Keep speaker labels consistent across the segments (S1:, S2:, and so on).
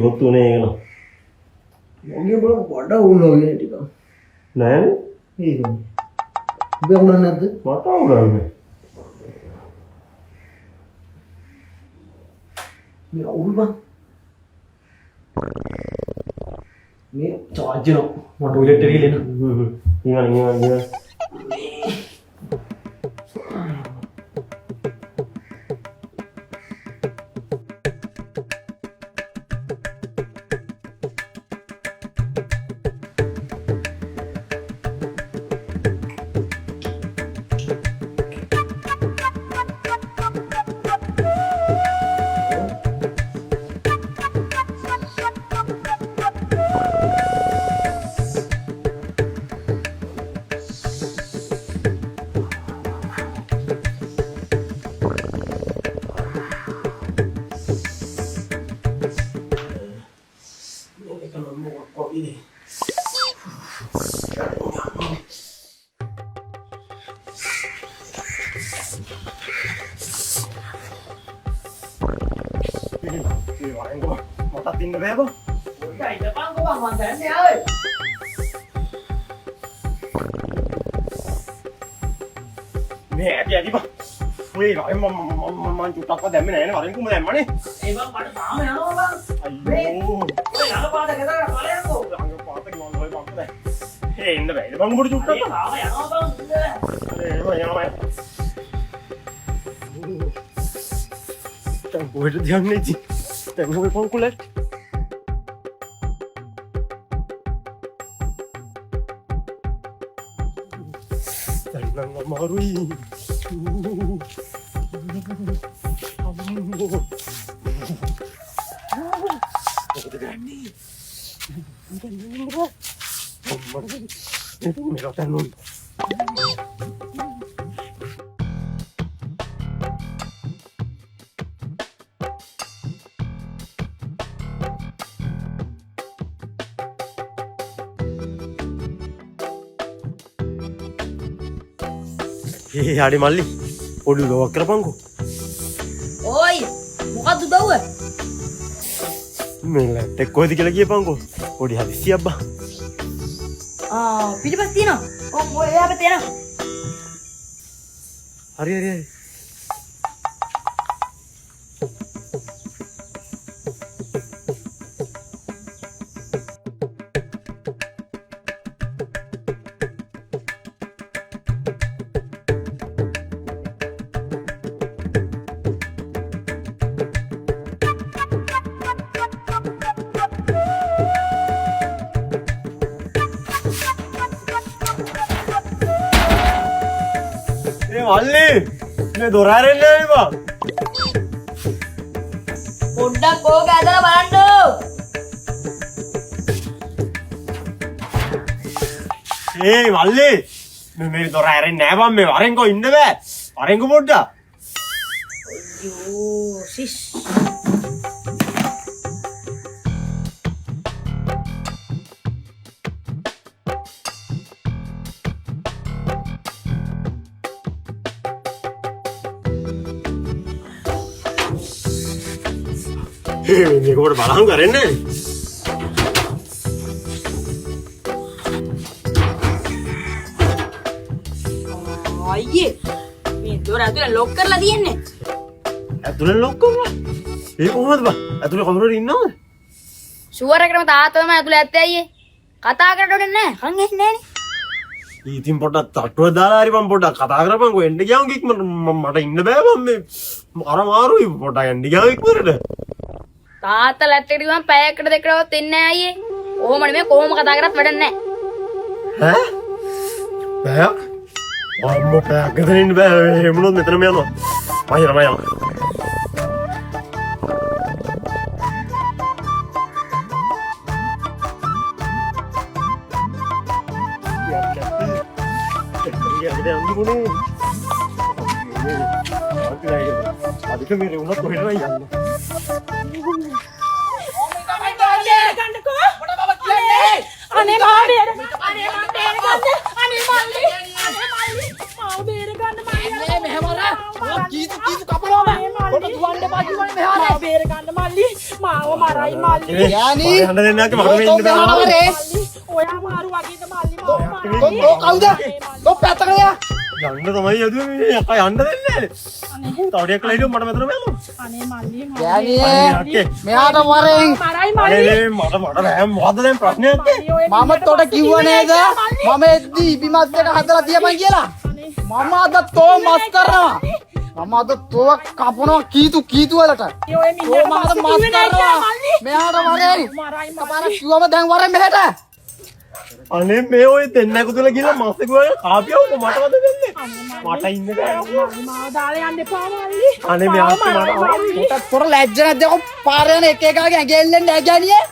S1: ඉවත් උනේ ඒක න.
S2: මගේ බල වඩා උණා වගේ ටික.
S1: නෑනේ.
S2: ඒක. උඹ උණන්නේ නැද්ද?
S1: මට උණන්නේ.
S2: මේ අවුල් බං. මේ charge එක මට ටොයිලට් එකේ ගිහලා
S1: ඉංගන matatin na ba ba?
S2: Uy, depan ko bang mandan niya ơi.
S1: Mẹ kìa đi ba. Ui, gọi mà chủ tộc có đem cái này nó bảo đến cũng đem mà đi.
S2: Ê bang, bạn bảo mày nó bang.
S1: Ayo.
S2: Ôi, nó ba cái đó là có lẽ không?
S1: Lang cái quả cái ngon rồi bang cái này. Hèn nó vậy, bang bữa chủ tộc.
S2: Ê, bảo mày nó bang.
S1: Đây mà nhau mày. Chẳng bồi được tiếng này gì. Chẳng bồi phong culet. Jangan ngamarui. Itu merah tanun. Hari Mali, podi lo akra pangko.
S3: Oi, මොකද්ද බව්ව?
S1: Mela, කොහෙද කියලා ගියේ පangko. පොඩි හදිසියක් බා.
S3: පිටිපස්ස තියෙනවා. ඔය එහා පැත්තේ යනවා.
S1: හරි. Mali, ini dorarin nih bang.
S3: පොඩ්ඩක් ඕක ඇදලා බලන්න.
S1: Mali, ini dorarin nih bang, me waring kok indah be, waring kok bodoh.
S3: අයියෝ සිස්.
S1: Ini kok berbalang keren nih.
S3: අයියේ මේ දොර ඇතුලේ ලොක් කරලා තියෙන්නේ.
S1: ඇතුලේ lock කරලා. ඒක කොහොමද බං? ඇතුලේ කවුරු හරි ඉන්නවද?
S3: ෂුවර් එකටම තාත්තම ඇතුලේ ඇත්තේ අයියේ. කතා කරන්න ඕනේ නැහැ. කන් ඇහෙන්නේ නැහනේ.
S1: ඉතින් පොඩ්ඩක් තට්ටුව දාලා හරි මම පොඩ්ඩක් කතා කරපන්කෝ එන්න ගියාම ඉක්මනට මට ඉන්න බෑ මම මේ අර මාරුයි පොඩ්ඩක් එන්න ගියාම ඉක්මනට
S3: තාත්තා ලැට්ටේට ගිහම පැයකට දෙකකටවත් එන්නේ නැහැ අයියේ. ඕම නෙමෙයි කොහොම කතා කරත් වැඩක් නැහැ.
S1: ඈ? පැයක්? අම්මෝ පැයක් ගෙදර ඉන්න බෑ එමුණොත් මෙතනම යනවා. මම යනවා. அதுக்கு மேலே உள்ள தொழிலா යන්න.
S3: අනේ මාව බේර ගන්න. අනේ මල්ලි. මාව බේර ගන්න මල්ලි. මෙහෙමලා. කීතු කපනවා. පොඩ දුවන්න එපා කිව්වනේ මෙහෙමලා. මාව බේර ගන්න මල්ලි.
S4: මාව මරයි මල්ලි.
S2: ගෑණි
S1: හඬ දෙන්න නැති මට
S2: තෝ
S1: වෙන්න බෑ.
S2: මෙහාට වරේ.
S4: ඔයා මාරු වගේද මල්ලි මාව මරයි.
S2: තෝ කවුද? තෝ පැත්තකට යා.
S1: යන්න තමයි යදුවේ මේ අක්කා යන්න දෙන්නේ නැහැ. තවඩියක් ලයිඩෝ මට මෙතන බැලුවා.
S4: අනේ මල්ලි
S2: ගෑණි
S1: අක්කේ
S2: මෙහාට වරෙන්.
S4: මරයි මල්ලි.
S1: අනේ මට බෑ මොකද්ද දැන් ප්‍රශ්නේ අක්කේ?
S2: මම තොට කිව්ව නේද? මම එද්දි ඉබිමත් එක හදලා තියපන් කියලා. මම අද තෝ මස් කරනවා. මම අද තෝ කපනවා කීතු වලට.
S4: ඔය
S2: තෝ මම අද මස් කරනවා. මෙහාට වරෙන්.
S4: මරයි
S2: කපාරක් කිව්වම දැන් වරෙන් මෙහෙට.
S1: අනේ මේ ඔය දෙන්නක තුල ගිහලා මාසෙක වගේ කාපියවක මටවද දෙන්නේ? මට ඉන්න බෑ.
S4: මාව දාලා යන්න එපා මල්ලි.
S1: අනේ මේ අක්කේ මට
S2: තොට පොර ලැජ්ජ නැද්ද? ඔය පාරේ යන එක එකගේ ඇඟෙල්ලෙන් නැගෑනියේ.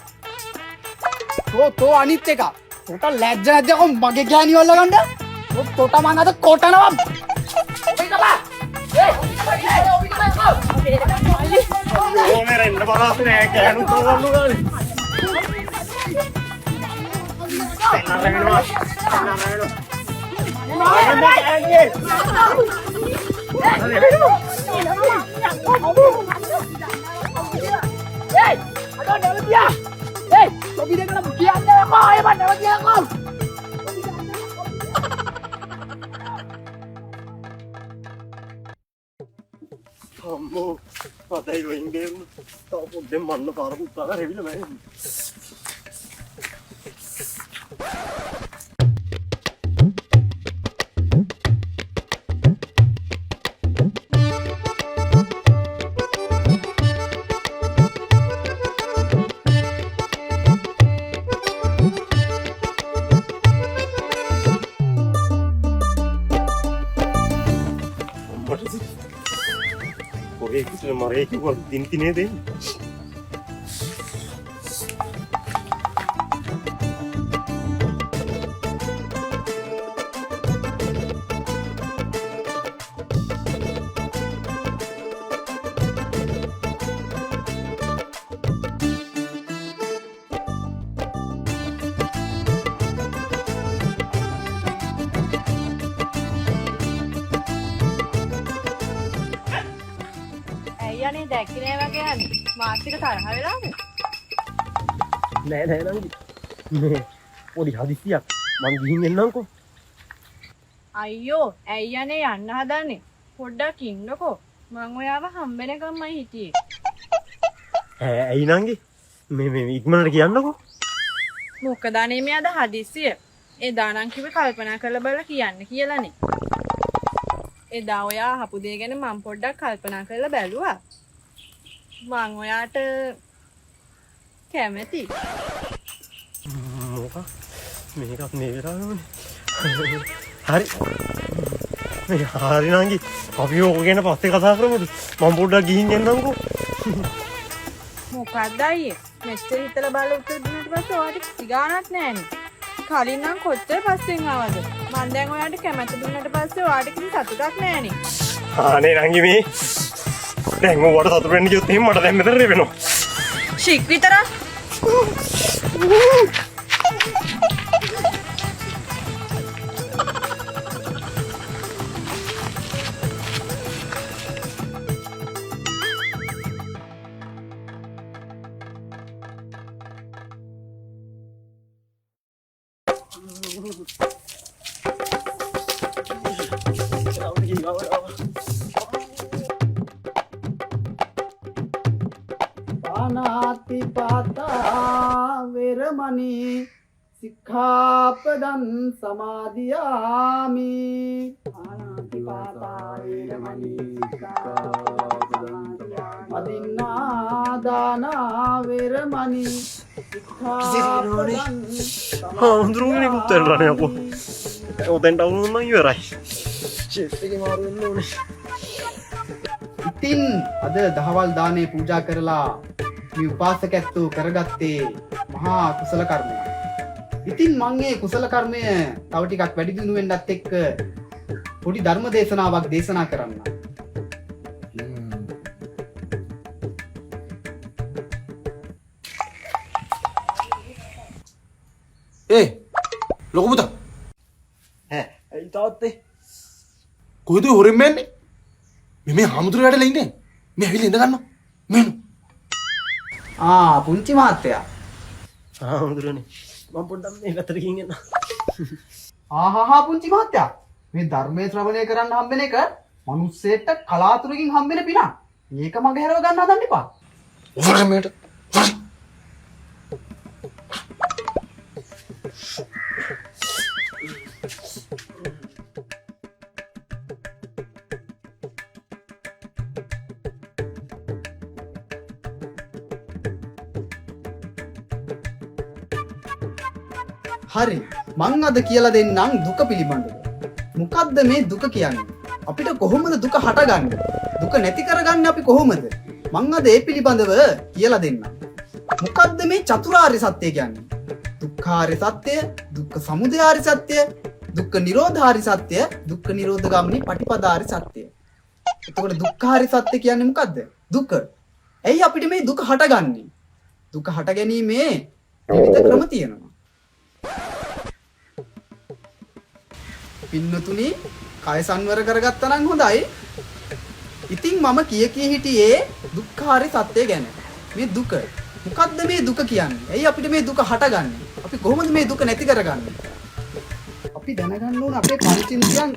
S2: තෝ අනිත් එක. තොට ලැජ්ජ නැද්ද? ඔය මගේ ගෑණි වල ගන්න. තොට මං අද කොටනවා.
S1: ඕනේ රෙන්න බලාපොරොත්තු නෑ කෑනු තෝරන්න ගානේ. අම්මෝ පතයි වෙන්නේ තාපො දෙන්න මන්න පාර පුතා රෙවිල මෑ. Itu mereka buat tintinnya deh.
S4: අයියානේ දැක්කේ නෑ වගේ යන්නේ. මාත් එක තරහ වෙලාද?
S1: නෑ නංගි. මේ පොඩි හදිසියක් මං ගිහින් එන්නම්කෝ.
S4: අයියෝ ඇයියානේ යන්න හදන්නේ? පොඩ්ඩක් ඉන්නකෝ. මං ඔයාව හම්බෙනකම්මයි හිටියේ.
S1: ඇයි නංගි? මේ ඉක්මනට කියන්නකෝ.
S4: මොකද අනේ මේ අද හදිස්සිය. එදා නම් කිව්වේ කල්පනා කරලා බලලා කියන්න කියලානේ. එදා ඔයා අහපු දේ ගැන මම පොඩ්ඩක් කල්පනා කරලා බැලුවා. මං ඔයාට කැමති.
S1: මොකක්? මේකත් මේ වෙලාවෙන්නේ. හරි. මේ හරි නංගි. අපි ඕක ගැන පස්සේ කතා කරමුද? මම පොඩ්ඩක් ගිහින් එන්නම්කෝ.
S4: මොකක්ද අයියේ? මෙච්චර හිතලා බලලා උත්තර දුන්නාට පස්සේ ඔයාට කිසි ගාණක් නැහැනේ. කලින් නම් කොච්චර පස්සෙන් ආවද? මං දැන් ඔයාට කැමැත්ත දුන්නාට පස්සේ ඔයාට කිසි සතුටක් නැහැනේ.
S1: අනේ නංගි මේ දැන් ඔයාට සතුට වෙන්න කිව්වොත් එහෙනම් මට දැන් මෙතන රෙවෙනවා.
S4: ශික් විතරක්.
S2: පානාති පාතා වේරමණී සික්ඛාපදං සමාදියාමි. පානාති පාතා වේරමණී අදින්නා දාන වේරමණී සික්ඛාපදං
S1: හඳුරුනේ පුතේලානේ අපෝ. ඔතෙන්ට වුණා නම් ඉවරයි. චෙස් එකේ මාරු වෙන්න ඕනේ.
S2: ඉතින් අද දහවල් දානේ පූජා කරලා මේ උපාසකැත්තෝ කරගත්තේ මහා කුසල කර්මයක්. ඉතින් මම මේ කුසල කර්මය තව ටිකක් වැඩි දියුණු වෙන්නත් එක්ක පොඩි ධර්ම දේශනාවක් දේශනා කරන්න.
S5: ලොකු පුතා
S1: ඇයි තාත්තේ?
S5: කොහෙද හොරෙන් මැන්නේ? මේ හාමුදුරුවෝ වැඩලා ඉන්නේ. මේ ඇවිල්ලා ඉඳ ගන්නවා. මෙන්න.
S2: පුංචි මහත්තයා.
S1: හාමුදුරනේ මම පොඩ්ඩක් මේ පැත්තට ගිහින් එන්න.
S2: පුංචි මහත්තයා. මේ ධර්මයේ ශ්‍රවණය කරන්න හම්බෙන එක මිනිස්සෙට කලාතුරකින් හම්බෙන පිනක්. මේක මගේ හැරව ගන්න හදන්න එපා. හරි මං අද කියලා දෙන්නම් දුක පිළිබඳව. මොකද්ද මේ දුක කියන්නේ? අපිට කොහොමද දුක හටගන්නේ? දුක නැති කරගන්නේ අපි කොහොමද? මං අද ඒ පිළිබඳව කියලා දෙන්නම්. මොකද්ද මේ චතුරාර්ය සත්‍ය කියන්නේ? දුක්ඛාර්ය සත්‍ය, දුක්ඛ සමුදයාර්ය සත්‍ය, දුක්ඛ නිරෝධාර්ය සත්‍ය, දුක්ඛ නිරෝධ ගාමිනී පටිපදාර්ය සත්‍ය. එතකොට දුක්ඛාර්ය සත්‍ය කියන්නේ මොකද්ද? දුක. ඇයි අපිට මේ දුක හටගන්නේ? දුක හට ගැනීමේ විවිධ ක්‍රම තියෙනවා. පින්නතුනි කය සංවර කරගත්තා නම් හොඳයි. ඉතින් මම කිය හිටියේ දුක්ඛාරි සත්‍ය ගැන. මේ දුක. මොකද්ද මේ දුක කියන්නේ? ඇයි අපිට මේ දුක හටගන්නේ? අපි කොහොමද මේ දුක නැති කරගන්නේ? අපි දැනගන්න ඕන අපේ පංචේන්ද්‍රයන්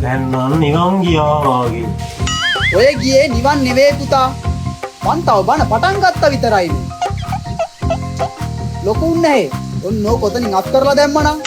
S1: දැන් නම් නිකන් ගියා වගේ.
S2: ඔය ගියේ නිවන් නෙවෙයි පුතා. මං තව බණ පටන් ගත්තා විතරයිනේ. ලොකු උන්නේ. ඔන්න ඕක කොතනින් අත් කරලා දැම්මනම්